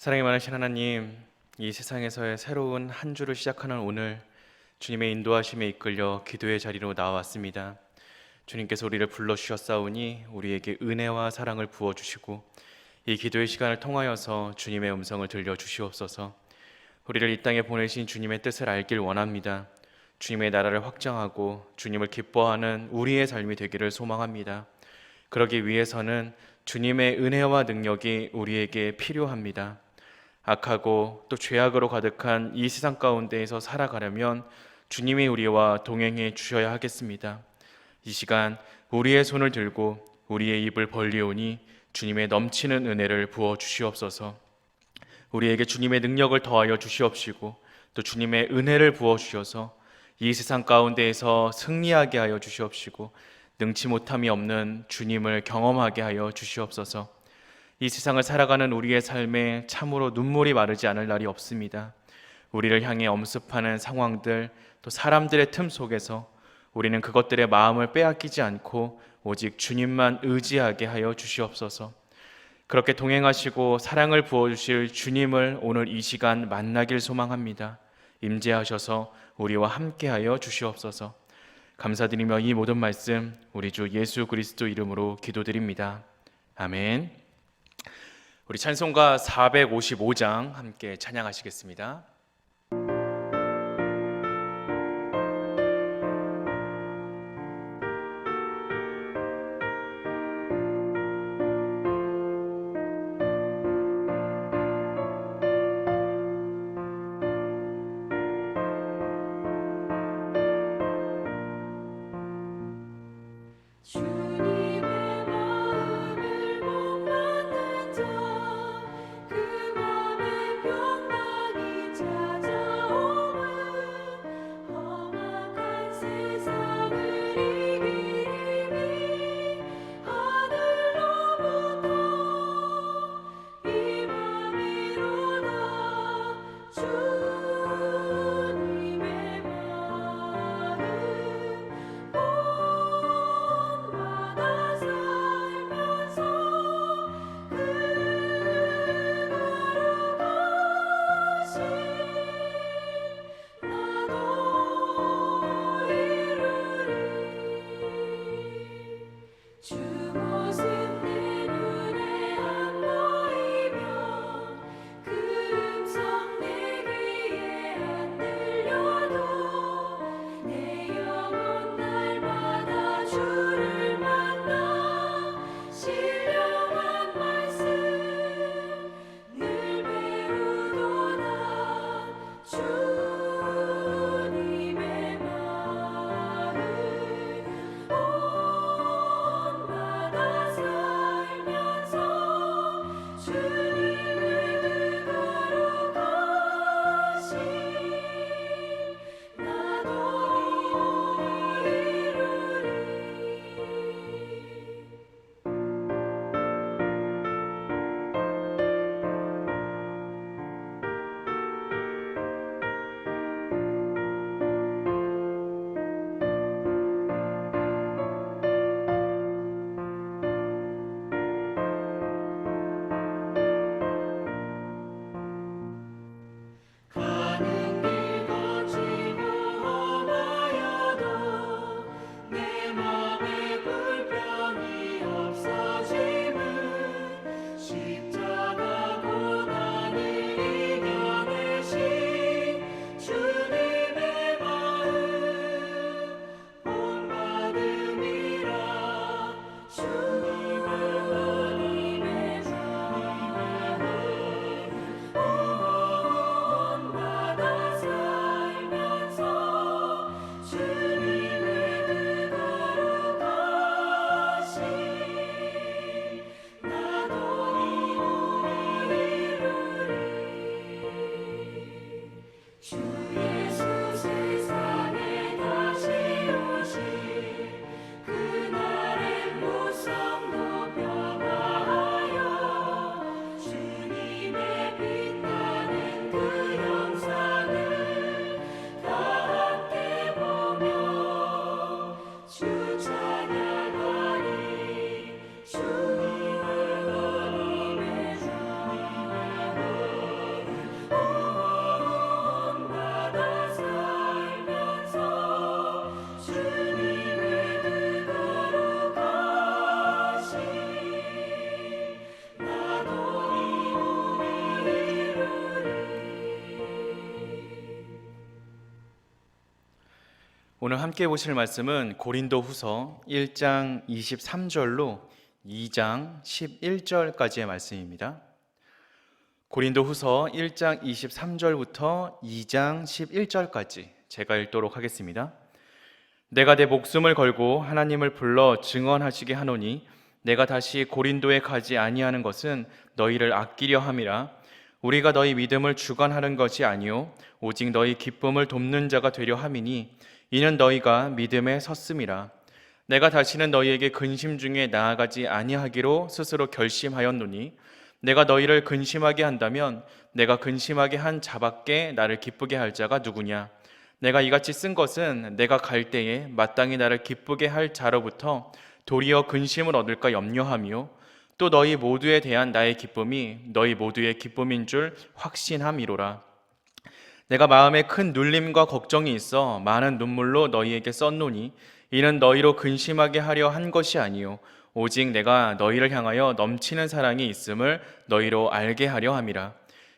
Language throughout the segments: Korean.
사랑이 많으신 하나님, 이 세상에서의 새로운 한 주를 시작하는 오늘 주님의 인도하심에 이끌려 기도의 자리로 나와왔습니다. 주님께서 우리를 불러주셨사오니 우리에게 은혜와 사랑을 부어주시고 이 기도의 시간을 통하여서 주님의 음성을 들려주시옵소서. 우리를 이 땅에 보내신 주님의 뜻을 알길 원합니다. 주님의 나라를 확장하고 주님을 기뻐하는 우리의 삶이 되기를 소망합니다. 그러기 위해서는 주님의 은혜와 능력이 우리에게 필요합니다. 악하고 또 죄악으로 가득한 이 세상 가운데에서 살아가려면 주님이 우리와 동행해 주셔야 하겠습니다. 이 시간 우리의 손을 들고 우리의 입을 벌리오니 주님의 넘치는 은혜를 부어 주시옵소서. 우리에게 주님의 능력을 더하여 주시옵시고 또 주님의 은혜를 부어 주셔서 이 세상 가운데에서 승리하게 하여 주시옵시고 능치 못함이 없는 주님을 경험하게 하여 주시옵소서. 이 세상을 살아가는 우리의 삶에 참으로 눈물이 마르지 않을 날이 없습니다. 우리를 향해 엄습하는 상황들, 또 사람들의 틈 속에서 우리는 그것들의 마음을 빼앗기지 않고 오직 주님만 의지하게 하여 주시옵소서. 그렇게 동행하시고 사랑을 부어주실 주님을 오늘 이 시간 만나길 소망합니다. 임재하셔서 우리와 함께하여 주시옵소서. 감사드리며 이 모든 말씀 우리 주 예수 그리스도 이름으로 기도드립니다. 아멘. 우리 찬송가 455장 함께 찬양하시겠습니다. 주님의 마음을 못 받는 자, 그 맘에 평강이 자 오늘 함께 보실 말씀은 고린도후서 1장 23절로 2장 11절까지의 말씀입니다. 고린도후서 1장 23절부터 2장 11절까지 제가 읽도록 하겠습니다. 내가 내 목숨을 걸고 하나님을 불러 증언하시게 하노니 내가 다시 고린도에 가지 아니하는 것은 너희를 아끼려 함이라. 우리가 너희 믿음을 주관하는 것이 아니요 오직 너희 기쁨을 돕는 자가 되려 함이니 이는 너희가 믿음에 섰음이라. 내가 다시는 너희에게 근심 중에 나아가지 아니하기로 스스로 결심하였노니 내가 너희를 근심하게 한다면 내가 근심하게 한 자밖에 나를 기쁘게 할 자가 누구냐. 내가 이같이 쓴 것은 내가 갈 때에 마땅히 나를 기쁘게 할 자로부터 도리어 근심을 얻을까 염려하며 또 너희 모두에 대한 나의 기쁨이 너희 모두의 기쁨인 줄 확신함이로라. 내가 마음에 큰 눌림과 걱정이 있어 많은 눈물로 너희에게 썼노니 이는 너희로 근심하게 하려 한 것이 아니요 오직 내가 너희를 향하여 넘치는 사랑이 있음을 너희로 알게 하려 함이라.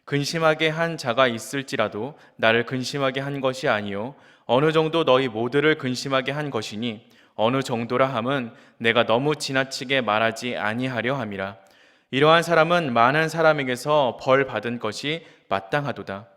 근심하게 한 자가 있을지라도 나를 근심하게 한 것이 아니요 어느 정도 너희 모두를 근심하게 한 것이니 어느 정도라 함은 내가 너무 지나치게 말하지 아니하려 함이라. 이러한 사람은 많은 사람에게서 벌 받은 것이 마땅하도다.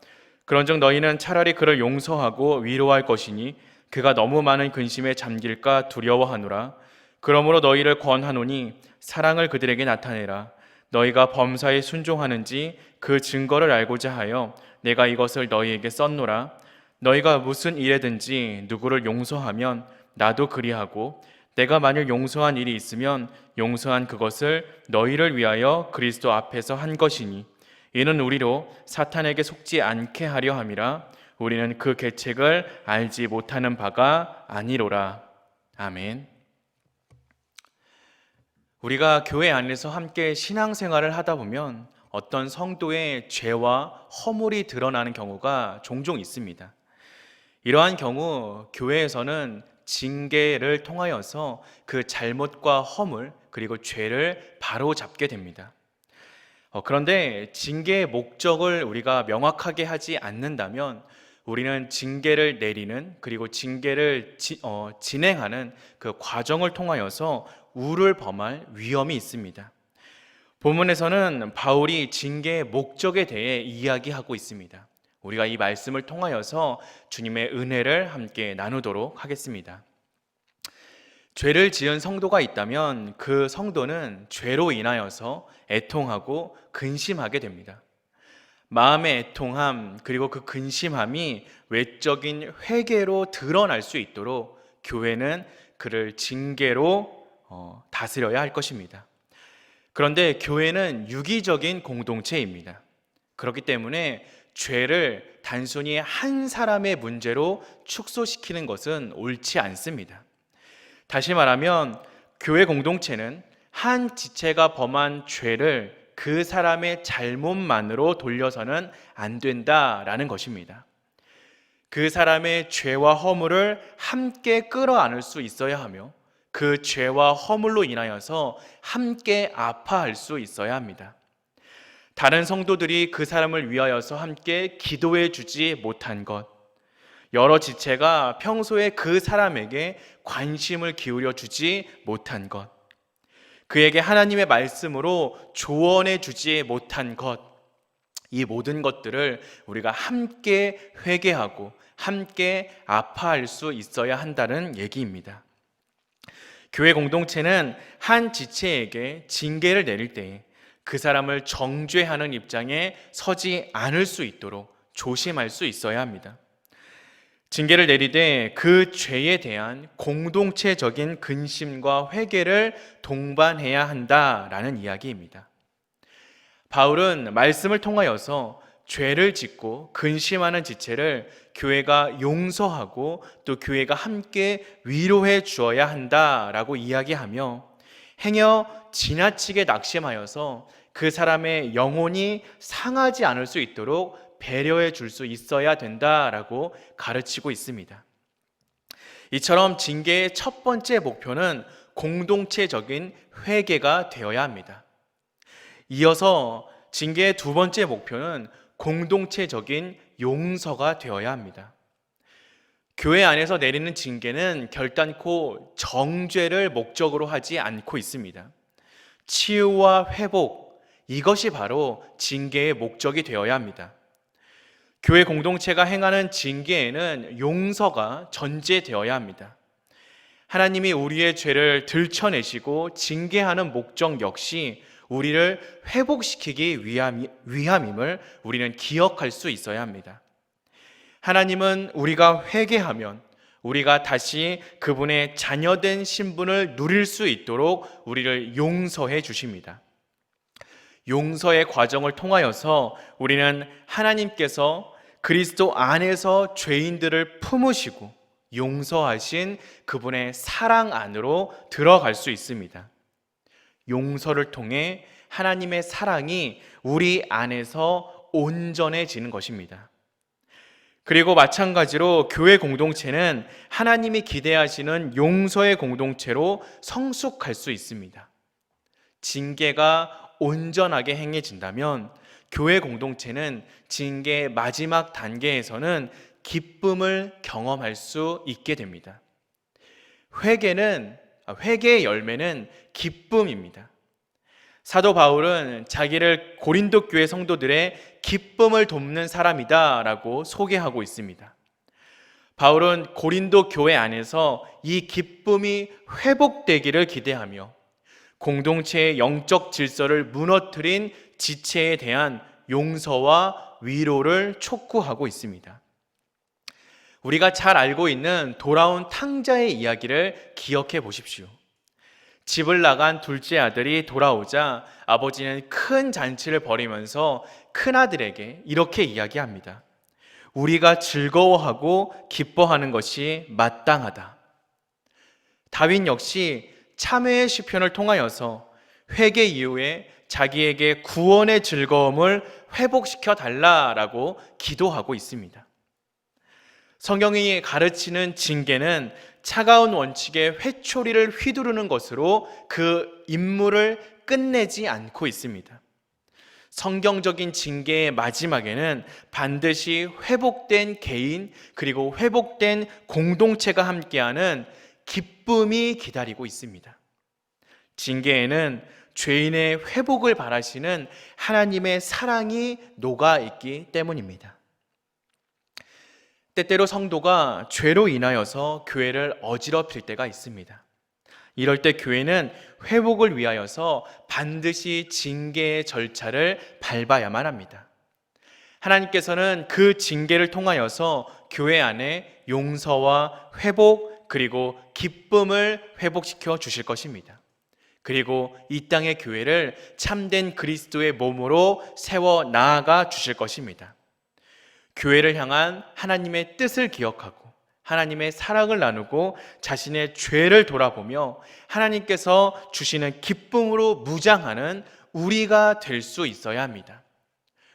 그런즉 너희는 차라리 그를 용서하고 위로할 것이니 그가 너무 많은 근심에 잠길까 두려워하노라. 그러므로 너희를 권하노니 사랑을 그들에게 나타내라. 너희가 범사에 순종하는지 그 증거를 알고자 하여 내가 이것을 너희에게 썼노라. 너희가 무슨 일에든지 누구를 용서하면 나도 그리하고 내가 만일 용서한 일이 있으면 용서한 그것을 너희를 위하여 그리스도 앞에서 한 것이니 이는 우리로 사탄에게 속지 않게 하려 함이라. 우리는 그 계책을 알지 못하는 바가 아니로라. 아멘. 우리가 교회 안에서 함께 신앙생활을 하다 보면 어떤 성도의 죄와 허물이 드러나는 경우가 종종 있습니다. 이러한 경우 교회에서는 징계를 통하여서 그 잘못과 허물 그리고 죄를 바로 잡게 됩니다. 그런데 징계의 목적을 우리가 명확하게 하지 않는다면 우리는 징계를 내리는 그리고 징계를 진행하는 그 과정을 통하여서 우를 범할 위험이 있습니다. 본문에서는 바울이 징계의 목적에 대해 이야기하고 있습니다. 우리가 이 말씀을 통하여서 주님의 은혜를 함께 나누도록 하겠습니다. 죄를 지은 성도가 있다면 그 성도는 죄로 인하여서 애통하고 근심하게 됩니다. 마음의 애통함 그리고 그 근심함이 외적인 회개로 드러날 수 있도록 교회는 그를 징계로 다스려야 할 것입니다. 그런데 교회는 유기적인 공동체입니다. 그렇기 때문에 죄를 단순히 한 사람의 문제로 축소시키는 것은 옳지 않습니다. 다시 말하면 교회 공동체는 한 지체가 범한 죄를 그 사람의 잘못만으로 돌려서는 안 된다라는 것입니다. 그 사람의 죄와 허물을 함께 끌어안을 수 있어야 하며 그 죄와 허물로 인하여서 함께 아파할 수 있어야 합니다. 다른 성도들이 그 사람을 위하여서 함께 기도해 주지 못한 것, 여러 지체가 평소에 그 사람에게 관심을 기울여 주지 못한 것, 그에게 하나님의 말씀으로 조언해 주지 못한 것, 이 모든 것들을 우리가 함께 회개하고 함께 아파할 수 있어야 한다는 얘기입니다. 교회 공동체는 한 지체에게 징계를 내릴 때에 그 사람을 정죄하는 입장에 서지 않을 수 있도록 조심할 수 있어야 합니다. 징계를 내리되 그 죄에 대한 공동체적인 근심과 회개를 동반해야 한다라는 이야기입니다. 바울은 말씀을 통하여서 죄를 짓고 근심하는 지체를 교회가 용서하고 또 교회가 함께 위로해 주어야 한다라고 이야기하며 행여 지나치게 낙심하여서 그 사람의 영혼이 상하지 않을 수 있도록 배려해 줄 수 있어야 된다라고 가르치고 있습니다. 이처럼 징계의 첫 번째 목표는 공동체적인 회개가 되어야 합니다. 이어서 징계의 두 번째 목표는 공동체적인 용서가 되어야 합니다. 교회 안에서 내리는 징계는 결단코 정죄를 목적으로 하지 않고 있습니다. 치유와 회복, 이것이 바로 징계의 목적이 되어야 합니다. 교회 공동체가 행하는 징계에는 용서가 전제되어야 합니다. 하나님이 우리의 죄를 들춰내시고 징계하는 목적 역시 우리를 회복시키기 위함임을 우리는 기억할 수 있어야 합니다. 하나님은 우리가 회개하면 우리가 다시 그분의 자녀된 신분을 누릴 수 있도록 우리를 용서해 주십니다. 용서의 과정을 통하여서 우리는 하나님께서 그리스도 안에서 죄인들을 품으시고 용서하신 그분의 사랑 안으로 들어갈 수 있습니다. 용서를 통해 하나님의 사랑이 우리 안에서 온전해지는 것입니다. 그리고 마찬가지로 교회 공동체는 하나님이 기대하시는 용서의 공동체로 성숙할 수 있습니다. 징계가 온전하게 행해진다면 교회 공동체는 징계의 마지막 단계에서는 기쁨을 경험할 수 있게 됩니다. 회개의 열매는 기쁨입니다. 사도 바울은 자기를 고린도 교회 성도들의 기쁨을 돕는 사람이다 라고 소개하고 있습니다. 바울은 고린도 교회 안에서 이 기쁨이 회복되기를 기대하며 공동체의 영적 질서를 무너뜨린 지체에 대한 용서와 위로를 촉구하고 있습니다. 우리가 잘 알고 있는 돌아온 탕자의 이야기를 기억해 보십시오. 집을 나간 둘째 아들이 돌아오자 아버지는 큰 잔치를 벌이면서 큰아들에게 이렇게 이야기합니다. 우리가 즐거워하고 기뻐하는 것이 마땅하다. 다윗 역시 참회의 시편을 통하여서 회개 이후에 자기에게 구원의 즐거움을 회복시켜 달라라고 기도하고 있습니다. 성경이 가르치는 징계는 차가운 원칙의 회초리를 휘두르는 것으로 그 임무를 끝내지 않고 있습니다. 성경적인 징계의 마지막에는 반드시 회복된 개인 그리고 회복된 공동체가 함께하는 기쁨이 기다리고 있습니다. 징계에는 죄인의 회복을 바라시는 하나님의 사랑이 녹아있기 때문입니다. 때때로 성도가 죄로 인하여서 교회를 어지럽힐 때가 있습니다. 이럴 때 교회는 회복을 위하여서 반드시 징계의 절차를 밟아야만 합니다. 하나님께서는 그 징계를 통하여서 교회 안에 용서와 회복 그리고 기쁨을 회복시켜 주실 것입니다. 그리고 이 땅의 교회를 참된 그리스도의 몸으로 세워 나아가 주실 것입니다. 교회를 향한 하나님의 뜻을 기억하고 하나님의 사랑을 나누고 자신의 죄를 돌아보며 하나님께서 주시는 기쁨으로 무장하는 우리가 될 수 있어야 합니다.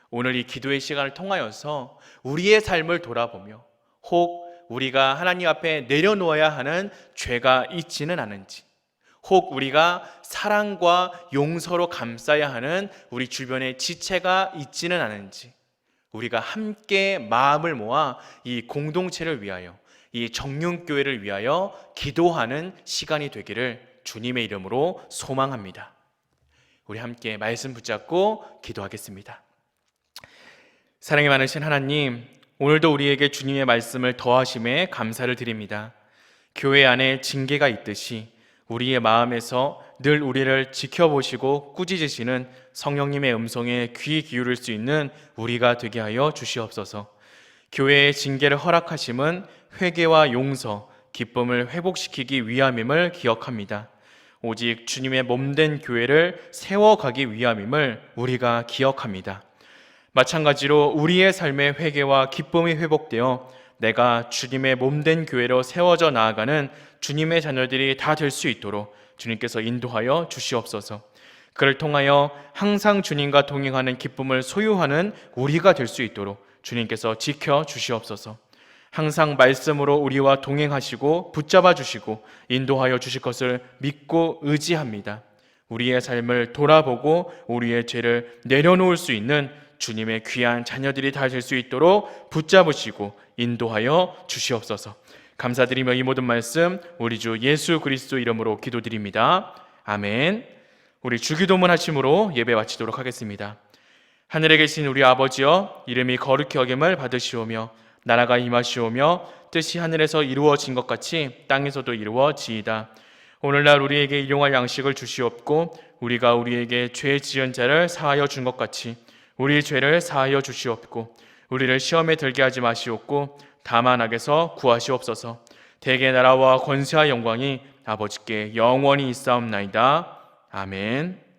오늘 이 기도의 시간을 통하여서 우리의 삶을 돌아보며 혹 우리가 하나님 앞에 내려놓아야 하는 죄가 있지는 않은지, 혹 우리가 사랑과 용서로 감싸야 하는 우리 주변의 지체가 있지는 않은지, 우리가 함께 마음을 모아 이 공동체를 위하여, 이 정륜교회를 위하여 기도하는 시간이 되기를 주님의 이름으로 소망합니다. 우리 함께 말씀 붙잡고 기도하겠습니다. 사랑이 많으신 하나님, 오늘도 우리에게 주님의 말씀을 더하심에 감사를 드립니다. 교회 안에 징계가 있듯이 우리의 마음에서 늘 우리를 지켜보시고 꾸짖으시는 성령님의 음성에 귀 기울일 수 있는 우리가 되게 하여 주시옵소서. 교회의 징계를 허락하심은 회개와 용서, 기쁨을 회복시키기 위함임을 기억합니다. 오직 주님의 몸된 교회를 세워가기 위함임을 우리가 기억합니다. 마찬가지로 우리의 삶의 회개와 기쁨이 회복되어 내가 주님의 몸된 교회로 세워져 나아가는 주님의 자녀들이 다 될 수 있도록 주님께서 인도하여 주시옵소서. 그를 통하여 항상 주님과 동행하는 기쁨을 소유하는 우리가 될 수 있도록 주님께서 지켜 주시옵소서. 항상 말씀으로 우리와 동행하시고 붙잡아 주시고 인도하여 주실 것을 믿고 의지합니다. 우리의 삶을 돌아보고 우리의 죄를 내려놓을 수 있는 주님의 귀한 자녀들이 다 될 수 있도록 붙잡으시고 인도하여 주시옵소서. 감사드리며 이 모든 말씀 우리 주 예수 그리스도 이름으로 기도드립니다. 아멘. 우리 주기도문 하심으로 예배 마치도록 하겠습니다. 하늘에 계신 우리 아버지여, 이름이 거룩히 여김을 받으시오며 나라가 임하시오며 뜻이 하늘에서 이루어진 것 같이 땅에서도 이루어지이다. 오늘날 우리에게 일용할 양식을 주시옵고 우리가 우리에게 죄 지은 자를 사하여 준 것 같이 우리 죄를 사하여 주시옵고 우리를 시험에 들게 하지 마시옵고 다만 악에서 구하시옵소서. 대개 나라와 권세와 영광이 아버지께 영원히 있사옵나이다. 아멘.